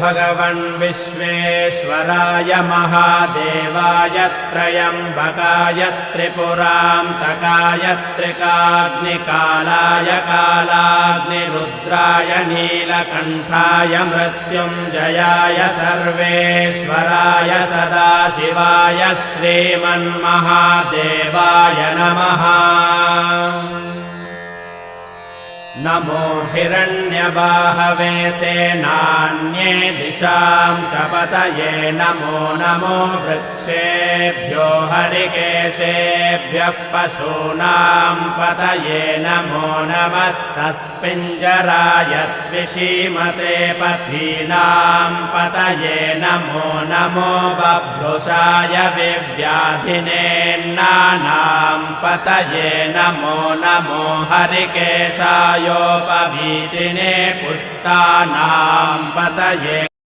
भगवन् विश्वेश्वराय महादेवाय त्रयम्बकाय त्रिपुरान्तकाय त्रिकाग्निकालाय कालाग्निरुद्राय नीलकण्ठाय मृत्युञ्जयाय सर्वेश्वराय सदाशिवाय श्रीमन्महादेवाय नमः। नमो हिरण्यबाहवे सेनान्ये दिशां च पतये नमो नमो वृक्षेभ्यो हरिकेशेभ्यः पशूनां पतये नमो नमः सस्पिञ्जराय द्विषीमते पथीनां पतये नमो नमो बभ्रुषाय विव्याधिनेन्नानां पतये नमो नमो हरिकेशाय योपवीतिने पुष्टानां पतये